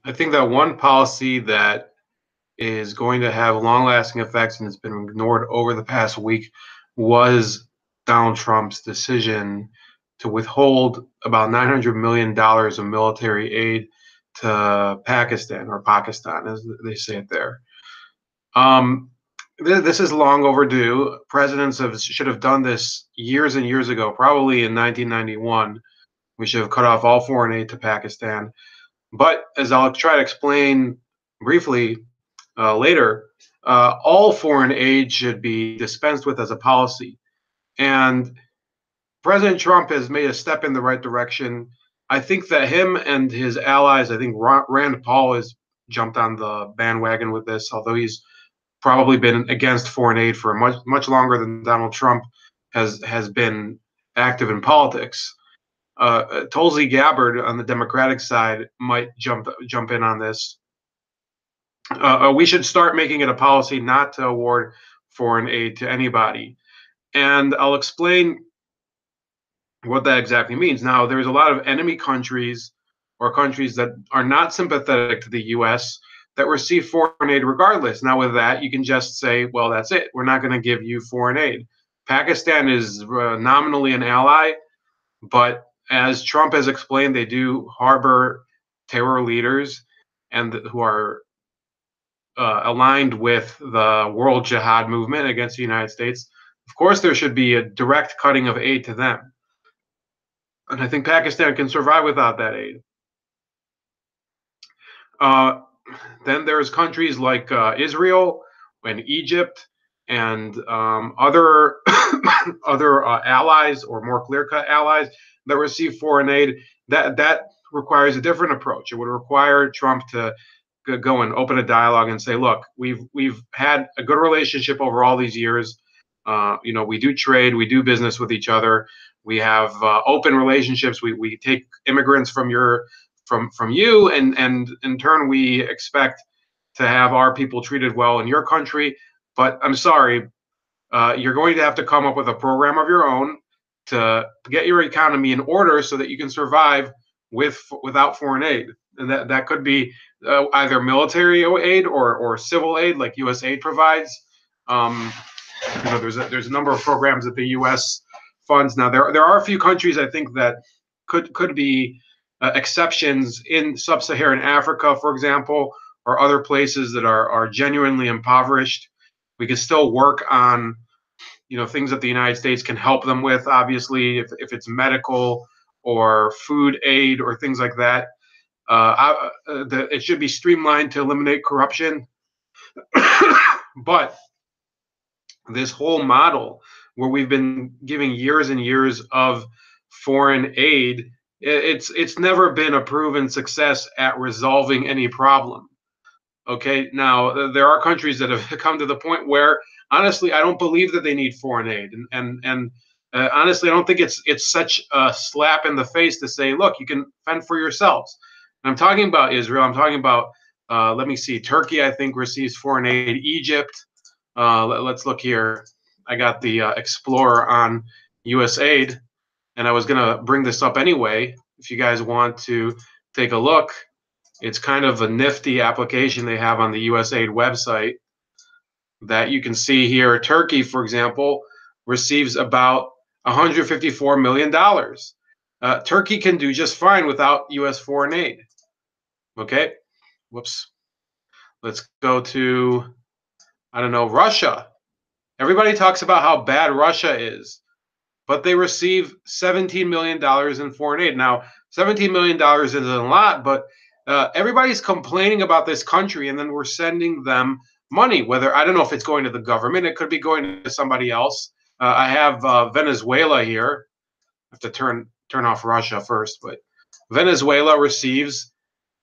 I think that one policy that is going to have long-lasting effects and has been ignored over the past week was Donald Trump's decision to withhold about $900 million of military aid to Pakistan, or Pakistan, as they say it there. Um, this is long overdue. Should have done this years and years ago, probably in 1991. We should have cut off all foreign aid to Pakistan. But as I'll try to explain briefly later, all foreign aid should be dispensed with as a policy. And President Trump has made a step in the right direction. I think that him and his allies, I think Rand Paul has jumped on the bandwagon with this, although he's probably been against foreign aid for much longer than Donald Trump has been active in politics. Tulsi Gabbard on the Democratic side might jump in on this. We should start making it a policy not to award foreign aid to anybody, and I'll explain what that exactly means. Now, there's a lot of enemy countries or countries that are not sympathetic to the U.S. that receive foreign aid regardless. Now, with that, you can just say, well, that's it. We're not going to give you foreign aid. Pakistan is nominally an ally, but as Trump has explained, they do harbor terror leaders and who are aligned with the world jihad movement against the United States. Of course, there should be a direct cutting of aid to them. And I think Pakistan can survive without that aid. Uh, then there's countries like Israel and Egypt and other other allies, or more clear-cut allies, that receive foreign aid. That requires a different approach. It would require Trump to go and open a dialogue and say, look, we've had a good relationship over all these years. We do trade, we do business with each other. We have open relationships. We take immigrants from you, and in turn we expect to have our people treated well in your country. But I'm sorry, you're going to have to come up with a program of your own to get your economy in order so that you can survive without foreign aid. And that could be either military aid or civil aid, like U.S. aid provides. Um, there's a number of programs that the U.S. funds. Now there are a few countries I think that could be exceptions in sub-Saharan Africa, for example, or other places that are genuinely impoverished. We can still work on things that the United States can help them with. Obviously, if it's medical or food aid or things like that, it should be streamlined to eliminate corruption. But this whole model where we've been giving years and years of foreign aid, it's never been a proven success at resolving any problem. Okay, now there are countries that have come to the point where, honestly, I don't believe that they need foreign aid, and honestly, I don't think it's such a slap in the face to say, look, you can fend for yourselves. And I'm talking about Israel. I'm talking about let me see, Turkey, I think, receives foreign aid. Egypt. Let's look here. I got the Explorer on U.S. aid, and I was gonna bring this up anyway. If you guys want to take a look. It's kind of a nifty application they have on the USAID website that you can see here. Turkey, for example, receives about $154 million. Turkey can do just fine without U.S. foreign aid. Okay, whoops. Let's go to, I don't know, Russia. Everybody talks about how bad Russia is, but they receive $17 million in foreign aid. Now, $17 million isn't a lot, but everybody's complaining about this country, and then we're sending them money. Whether, I don't know if it's going to the government, it could be going to somebody else. I have Venezuela here. I have to turn off Russia first, but Venezuela receives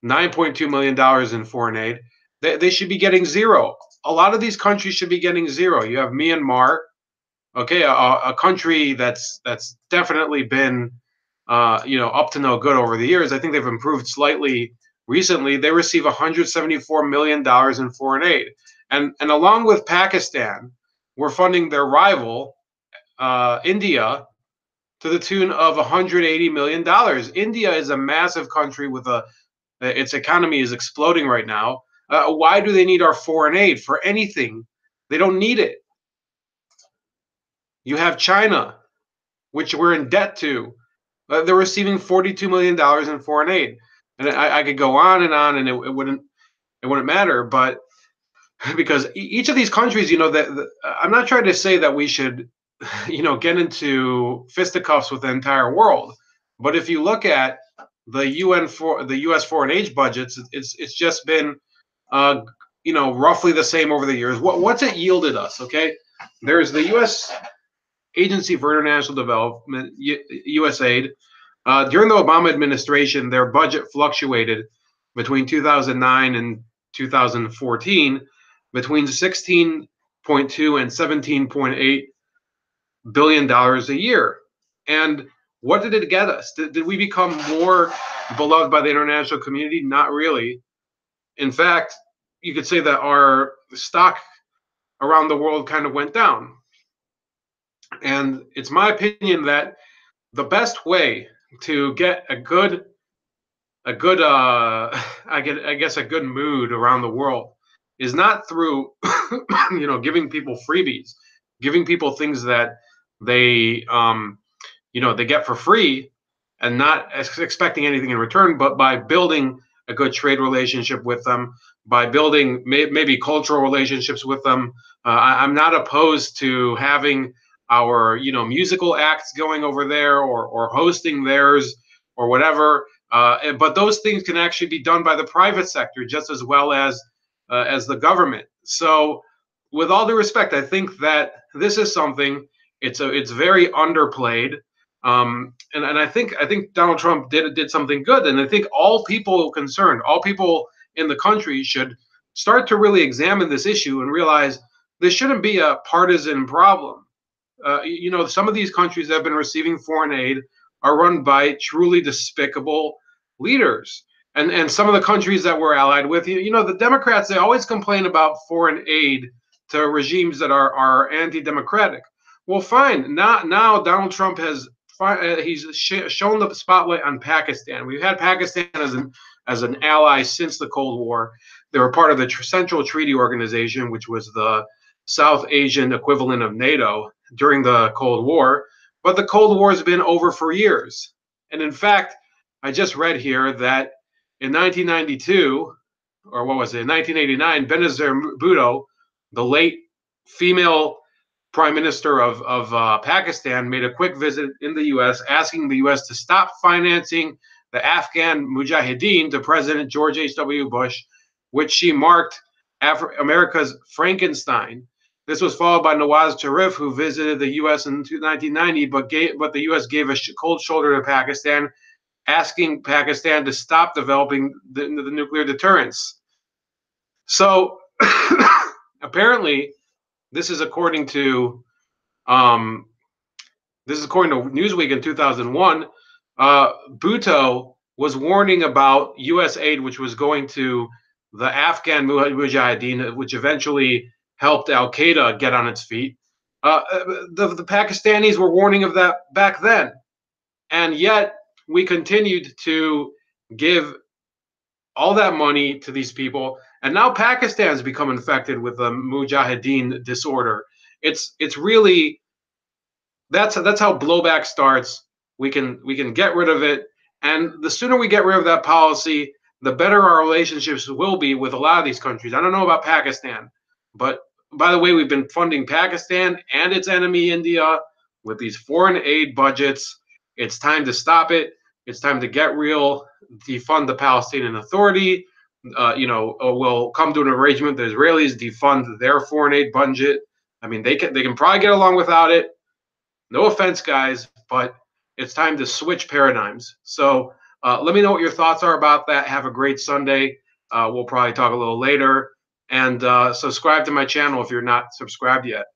$9.2 million in foreign aid. They should be getting zero. A lot of these countries should be getting zero. You have Myanmar, okay, a country that's definitely been up to no good over the years. I think they've improved slightly recently. They receive $174 million in foreign aid. And along with Pakistan, we're funding their rival, India, to the tune of $180 million. India is a massive country with a Its economy is exploding right now. Why do they need our foreign aid for anything? They don't need it. You have China, which we're in debt to. They're receiving $42 million in foreign aid, and I could go on, and it wouldn't matter. But because each of these countries, I'm not trying to say that we should, get into fisticuffs with the entire world. But if you look at the U.S. foreign aid budgets, it's just been, roughly the same over the years. What's it yielded us? Okay, there's the U.S. Agency for International Development, USAID. During the Obama administration, their budget fluctuated between 2009 and 2014 between 16.2 and 17.8 billion dollars a year. And what did it get us? Did we become more beloved by the international community? Not really. In fact, you could say that our stock around the world kind of went down. And it's my opinion that the best way to get a good I guess a good mood around the world is not through giving people freebies, giving people things that they they get for free and not expecting anything in return, but by building a good trade relationship with them, by building maybe cultural relationships with them. I'm not opposed to having our musical acts going over there, or hosting theirs, or whatever. But those things can actually be done by the private sector just as well as the government. So, with all due respect, I think that this is something. It's very underplayed. And I think Donald Trump did something good, and I think all people concerned, all people in the country, should start to really examine this issue and realize this shouldn't be a partisan problem. Some of these countries that have been receiving foreign aid are run by truly despicable leaders. And some of the countries that we're allied with, the Democrats, they always complain about foreign aid to regimes that are anti-democratic. Well, fine. Now Donald Trump he's shown the spotlight on Pakistan. We've had Pakistan as an ally since the Cold War. They were part of the Central Treaty Organization, which was the South Asian equivalent of NATO during the Cold War. But the Cold War has been over for years. And in fact, I just read here that in 1992, or what was it, in 1989, Benazir Bhutto, the late female prime minister of Pakistan, made a quick visit in the U.S., asking the U.S. to stop financing the Afghan Mujahideen to President George H.W. Bush, which she marked America's Frankenstein. This was followed by Nawaz Sharif, who visited the U.S. in 1990, but the U.S. gave a cold shoulder to Pakistan, asking Pakistan to stop developing the nuclear deterrence. So apparently, this is according to Newsweek in 2001. Bhutto was warning about U.S. aid, which was going to the Afghan Mujahideen, which eventually helped Al Qaeda get on its feet. The Pakistanis were warning of that back then, and yet we continued to give all that money to these people, and now Pakistan's become infected with the Mujahideen disorder. It's really that's how blowback starts. We can get rid of it, and the sooner we get rid of that policy, the better our relationships will be with a lot of these countries. I don't know about Pakistan, but by the way, we've been funding Pakistan and its enemy India with these foreign aid budgets. It's time to stop it. It's time to get real, defund the Palestinian Authority. We'll come to an arrangement. The Israelis defund their foreign aid budget. I mean, they can probably get along without it. No offense, guys, but it's time to switch paradigms. So let me know what your thoughts are about that. Have a great Sunday. We'll probably talk a little later. And subscribe to my channel if you're not subscribed yet.